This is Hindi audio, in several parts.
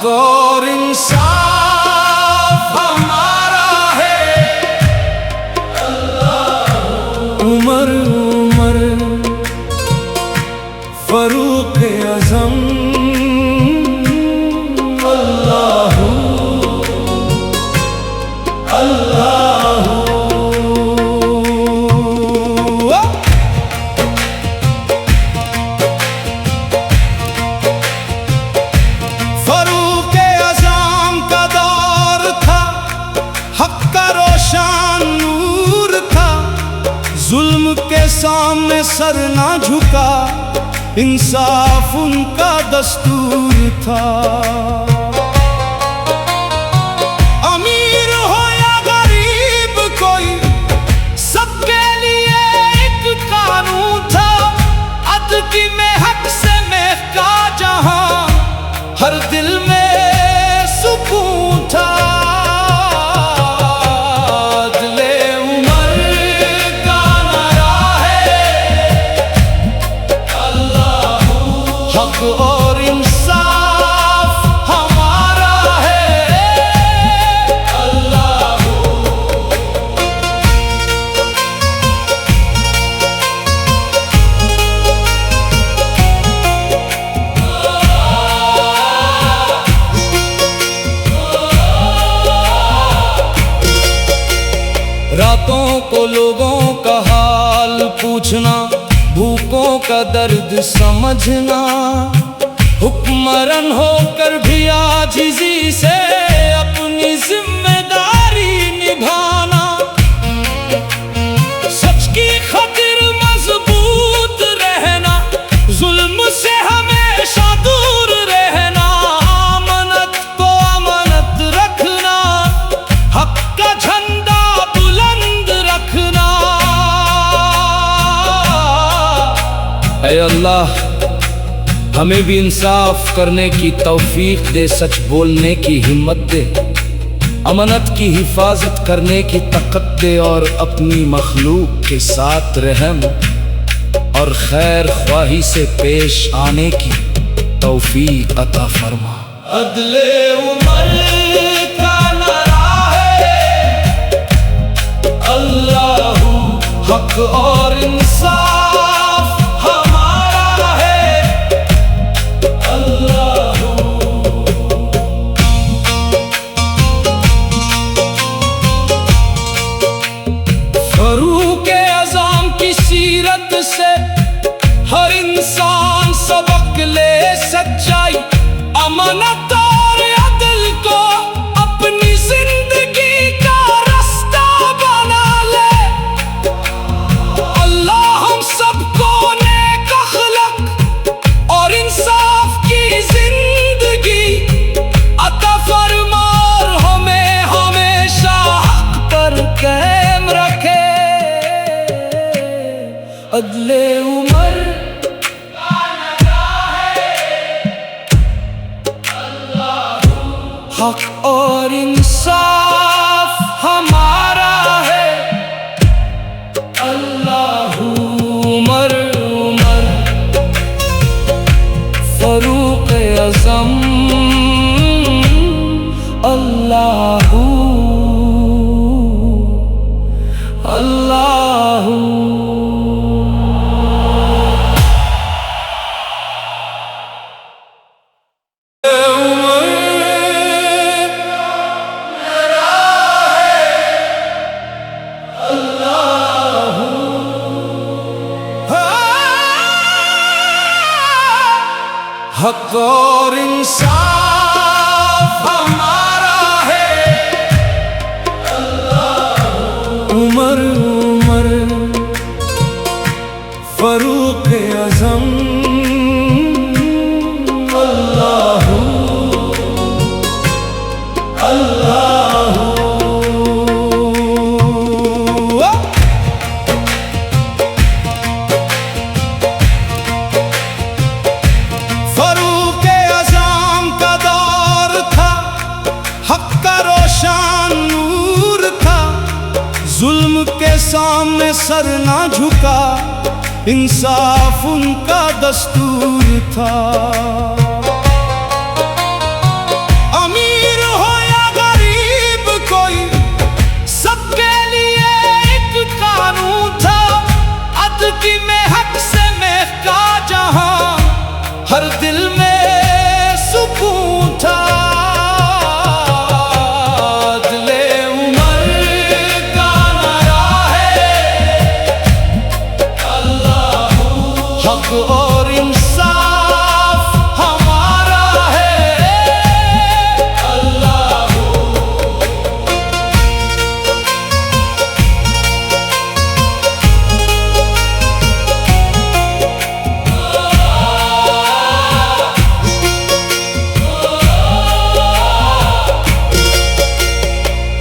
हक और इंसाफ हमारा है। उमर उमर फरूक आज़म अल्लाहू अल्लाहू। फरूक आज़म का दौर था, हक का रोशन नूर था, जुल्म के सामने सर ना झुका, इंसाफ उनका दस्तूर था। अमीर हो या गरीब कोई, सबके लिए एक कानून था। अदल की महक से महका जहां, हर दिल में सुकून था। अदले उमर का नारा है अल्लाहू, हक और इंसाफ हमारा है अल्लाहू। रातों को लोगों का हाल पूछना, भूखों का दर्द समझना, हुक्मरान होकर भी आजिज़ी से अपनी जिम्मेदारी निभाना। सच की खातिर मजबूत रहना, जुल्म से हमेशा दूर रहना, अमानत को अमानत रखना, हक का झंडा बुलंद रखना। ऐ अल्लाह, हमें भी इंसाफ करने की तौफीक दे, सच बोलने की हिम्मत दे, अमानत की हिफाजत करने की ताकत दे, और अपनी मखलूक के साथ रहम और खैर ख्वाही से पेश आने की तौफीक अता फरमा। अदले उमर का नारा है अल्लाहू, हक और इंसाफ हमारा है अल्लाहू। फरूक आज़म की सीरत से हर इंसान सबक ले, सच्चाई अमानत और अदल को अपनी जिंदगी का रास्ता बना ले। अल्लाह हम सबको नेक अखलाक और इंसाफ की जिंदगी अता फरमा, और हमें हमेशा हक पर कायम रखे। अदले उमर का नारा है अल्लाहू, हक और इंसाफ हमारा है अल्लाहू। उमर उमर फरूक आज़म अल्लाहू अल्लाहू। हक और इंसाफ हमारा है अल्लाहू। उमर उमर फरूक आज़म अल्लाहू अल्लाहू। फरूक आज़म का दौर था, हक का रोशन नूर था, जुल्म के सामने सर ना झुका, इंसाफ उनका दस्तूर था।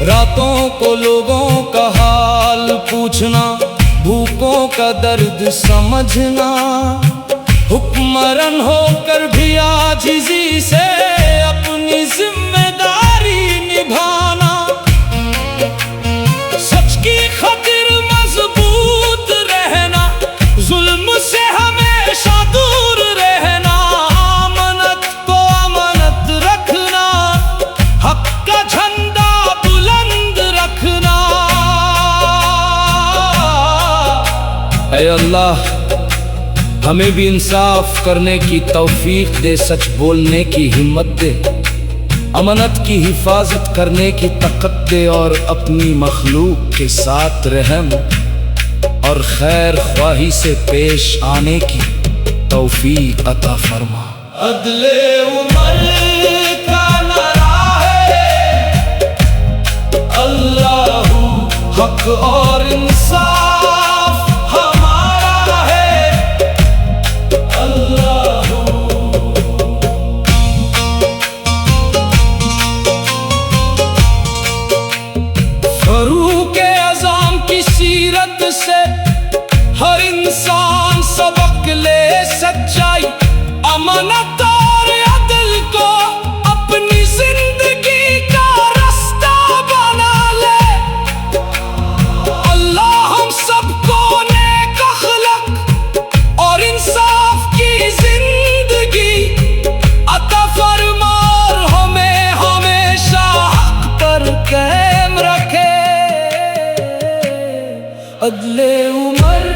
रातों को लोगों का हाल पूछना, भूखों का दर्द समझना, हुक्मरान होकर भी आजिज़ी से अपनी जिम्मेदारी निभाना, सच की खातिर मजबूत रहना, जुल्म से हमेशा दूर रहना, अमानत को अमानत रखना, हक का झंडा बुलंद रखना। ऐ अल्लाह, हमें भी इंसाफ करने की तौफीक दे, सच बोलने की हिम्मत दे, अमानत की हिफाजत करने की ताकत दे, और अपनी मखलूक के साथ रहम और खैर ख्वाही से पेश आने की तौफीक अता फरमा। अदले उमर का नारा है, अल्लाहू हक और इंसाफ हमारा है, अल्लाहू। फरूक आज़म की सीरत से हर इंसान सबक ले, सच्चाई अमानत और अदल को अपनी जिंदगी का रास्ता बना ले। अल्लाह हम सबको नेक अखलाक और इंसाफ की जिंदगी अता फरमा, और हमें हमेशा हक पर कायम रखे। अदले उमर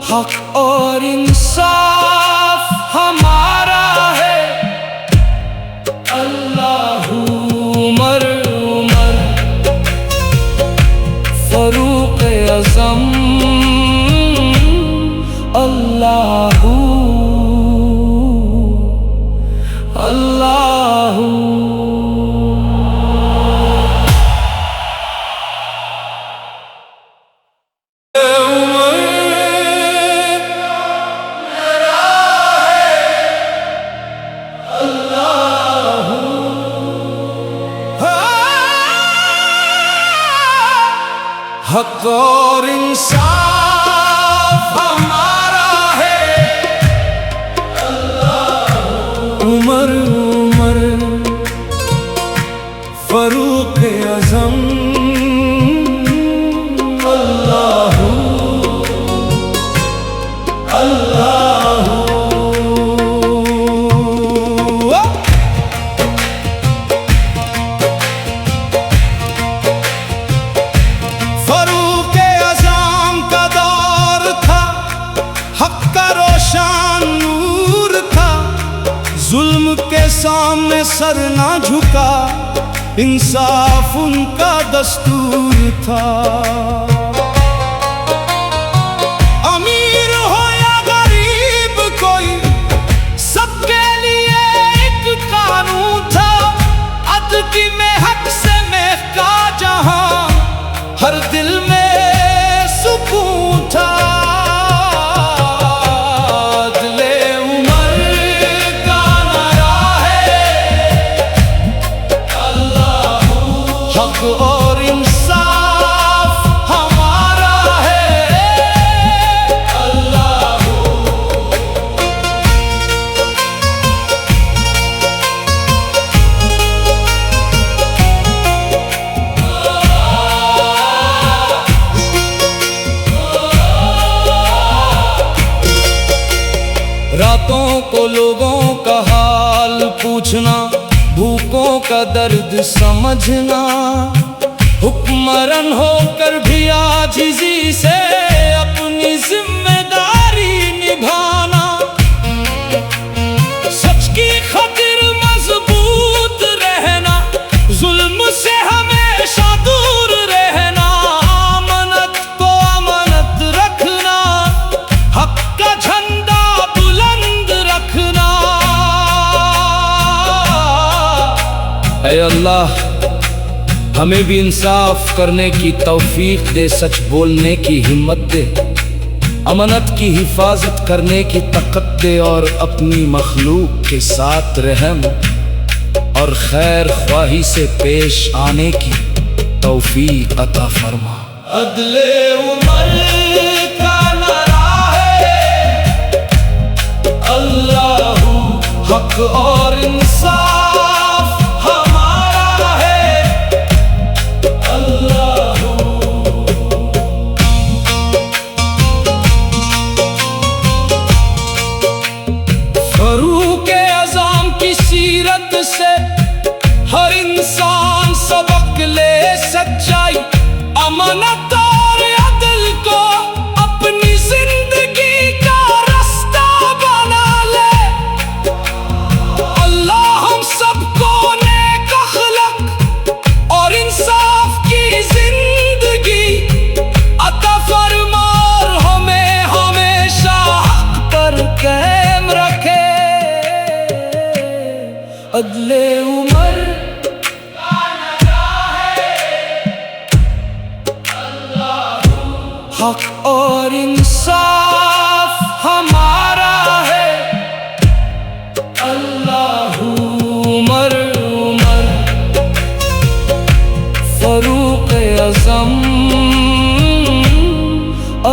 हक और इंसाफ हमारा है, अल्लाहू। उमर उमर फरूक आज़म, अल्लाहू अल्लाहू। हक और इंसाफ हमारा है, उमर उमर फरूक आज़म, अल्लाहू अल्लाहू। जुल्म के सामने सर ना झुका, इंसाफ उनका दस्तूर था। अमीर हो या गरीब कोई, सबके लिए एक कानून था। अदकी में हक से महका जहां, हर दिल में सुकून था। हक और इंसाफ हमारा है, अल्लाहू। रातों को लोगों का हाल पूछना, भूखों का दर्द समझना, हुक्मरान होकर भी आजिज़ी से अपनी जिम्मेदारी निभाना, सच की खातिर मजबूत रहना, जुल्म से हमेशा दूर रहना, अमानत को अमानत रखना, हक का झंडा बुलंद रखना। ऐ अल्लाह, हमें भी इंसाफ करने की तौफीक दे, सच बोलने की हिम्मत दे, अमानत की हिफाजत करने की ताकत दे और अपनी मखलूक के साथ रहम और खैर ख्वाही से पेश आने की तौफीक अता फरमा। अदले उमर का नारा है, अल्लाहू हक और इंसाफ हमारा है, अल्लाहू। फरूक आज़म की सीरत से हर इंसान सबक ले, सच्चाई अमानत और अदल को अपनी जिंदगी का रास्ता बना ले। अल्लाह हम सबको नेक अखलाक और इंसाफ की जिंदगी अता फरमा और हमें हमेशा हक पर कायम रखे। अदले उमर हक और इंसाफ हमारा है, अल्लाहू। उमर उमर फरूक आज़म,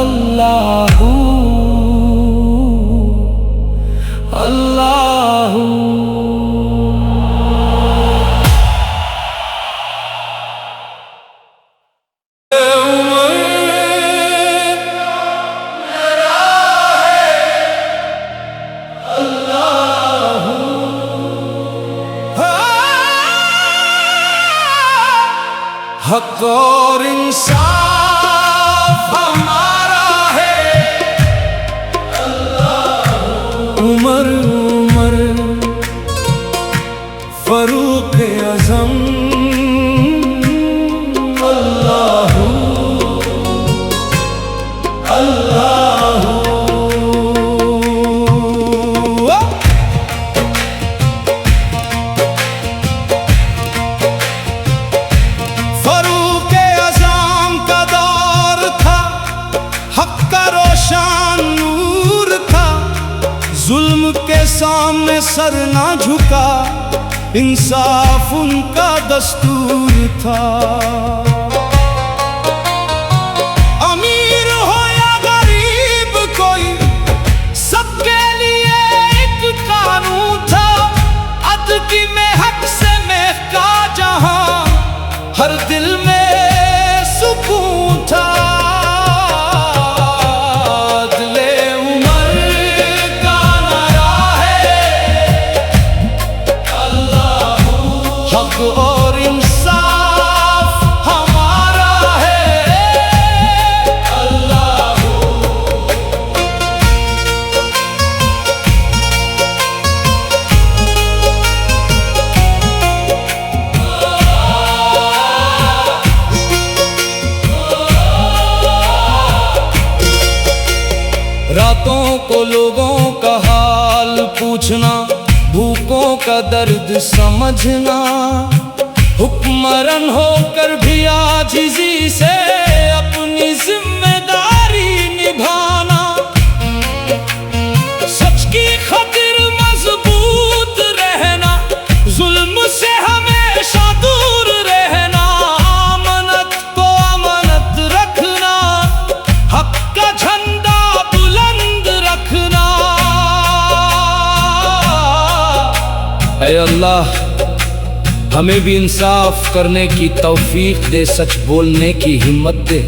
अल्लाहू अल्लाहू। हक और इंसाफ हमारा है, उमर उमर फरूक आज़म, अल्लाहू अल्लाहू। जुल्म के सामने सर ना झुका, इंसाफ उनका दस्तूर था। अमीर हो या गरीब कोई, सबके लिए एक कानून था। अदल की महक से महका जहां, हर दिल में सुकून था। हक और इंसाफ हमारा है, अल्लाहू। रातों को लोगों का हाल पूछना, भूखों का दर्द समझना, हुक्मरान होकर भी आजिज़ी से अपनी जिम्मेदारी निभाना। सच की खातिर मजबूत रहना, जुल्म से हमेशा दूर रहना। अमानत को अमानत रखना, हक का झंडा बुलंद रखना। ऐ अल्लाह हमें भी इंसाफ करने की तौफीक दे, सच बोलने की हिम्मत दे,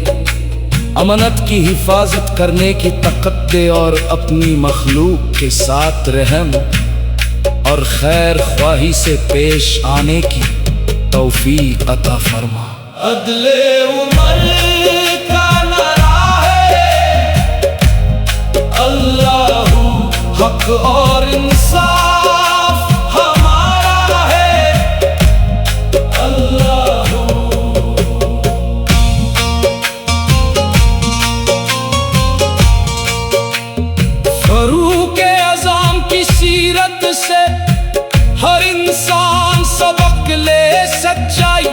अमानत की हिफाजत करने की ताकत दे और अपनी मखलूक के साथ रहम और खैर ख्वाही से पेश आने की तौफीक अता फरमा। अदले उमर का नारा है, अल्लाहू हक और इंसाफ हमारा है, अल्लाहू। फरूक आज़म की सीरत से हर इंसान सबक ले, सच्चाई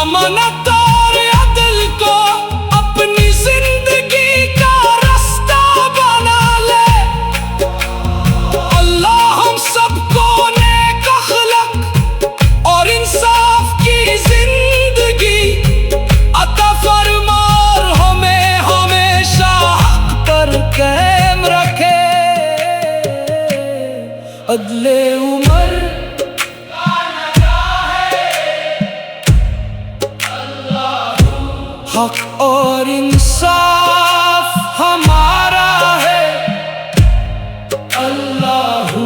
अमानत और अदल को अपनी जिंदगी का रास्ता अदले उमर हक और इंसाफ हमारा है। अल्लाहू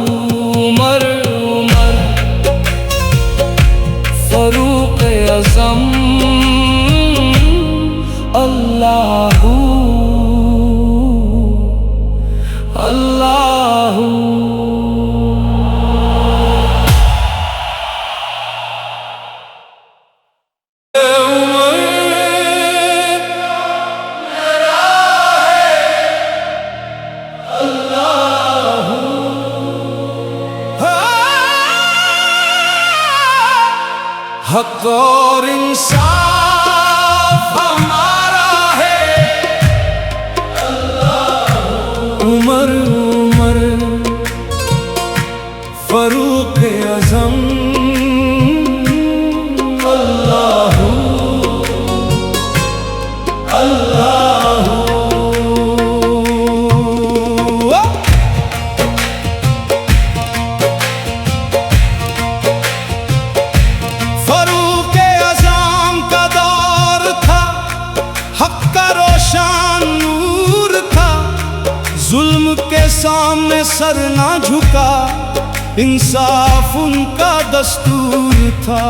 उमर उमर फरूक अज़म अल्लाहू अल्लाहू। हक और इंसाफ हमारा है। उमर उमर फरूक अज़म अल्लाहू अल्लाहू। जुल्म के सामने सर ना झुका, इंसाफ उनका दस्तूर था।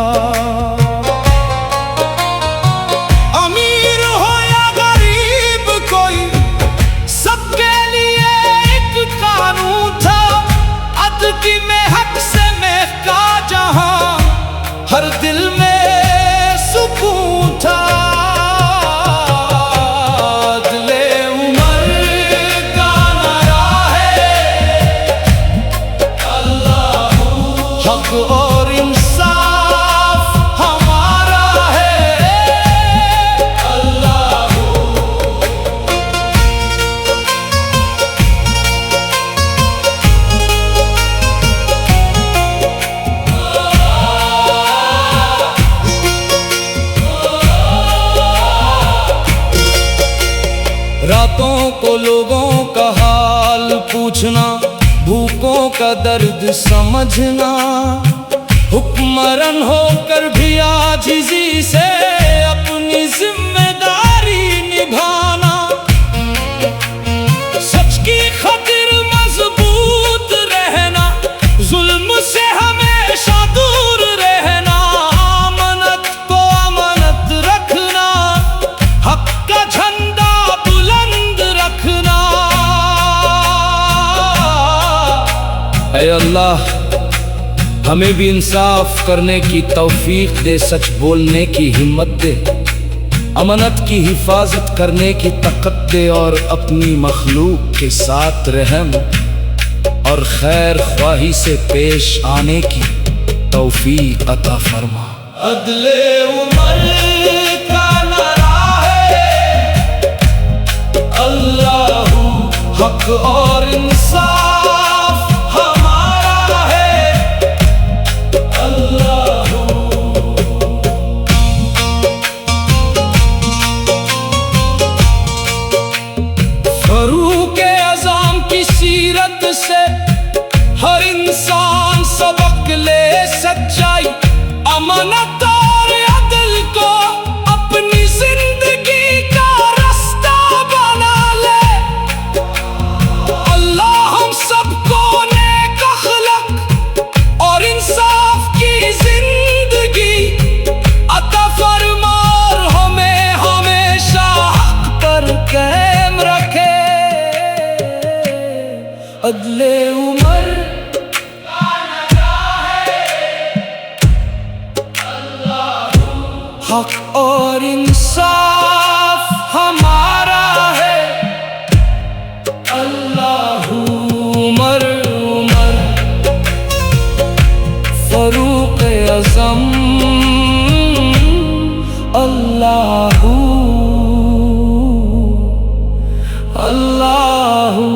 अमीर हो या गरीब कोई, सबके लिए एक कानून था। अदल की महक से महका जहां, हर दिल में सुकून था। हक और इंसाफ हमारा है। अल्लाहू रातों को लोगों का हाल पूछना, भूखों का दर्द समझना, हुक्मरान होकर भी आजिज़ी से अपनी जिम्मेदारी निभाना। सच की खातिर मजबूत रहना, जुल्म से हमेशा दूर रहना। अमानत को अमानत रखना, हक का झंडा बुलंद रखना। ऐ अल्लाह, हमें भी इंसाफ करने की तौफीक दे, सच बोलने की हिम्मत दे, अमानत की हिफाजत करने की ताकत दे, और अपनी मखलूक के साथ रहम और खैर ख्वाही से पेश आने की तौफीक अता फरमा। अदले उमर का नारा है। अल्लाहू हक और इंसाफ से हर इंसान सबक ले। सच्चाई, अमानत और अदल को अपनी जिंदगी का रास्ता बना ले। अल्लाह हम सबको नेक अखलाक और इंसाफ की जिंदगी अता फरमा, और हमें हमेशा हक पर कायम रखे। अदले उमर हक और इंसाफ हमारा है। अल्लाहू उमर उमर फरूक अज़म अल्लाहू अल्लाहू।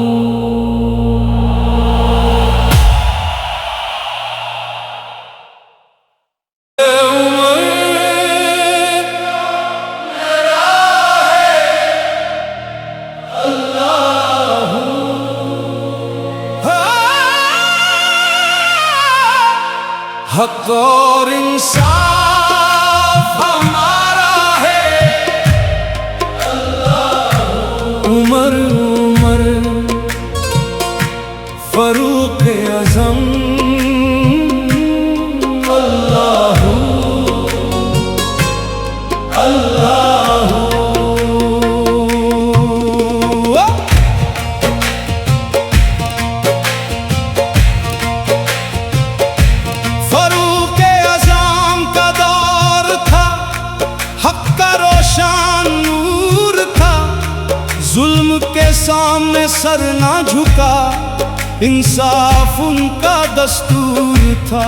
हक और इंसाफ हमारा है। उमर उमर फरूक आज़म अल्लाहू अल्लाहू। फरूक आज़म का दौर था, हक का रोशन नूर था, जुल्म के सामने सर ना झुका, इंसाफ उनका दस्तूर था।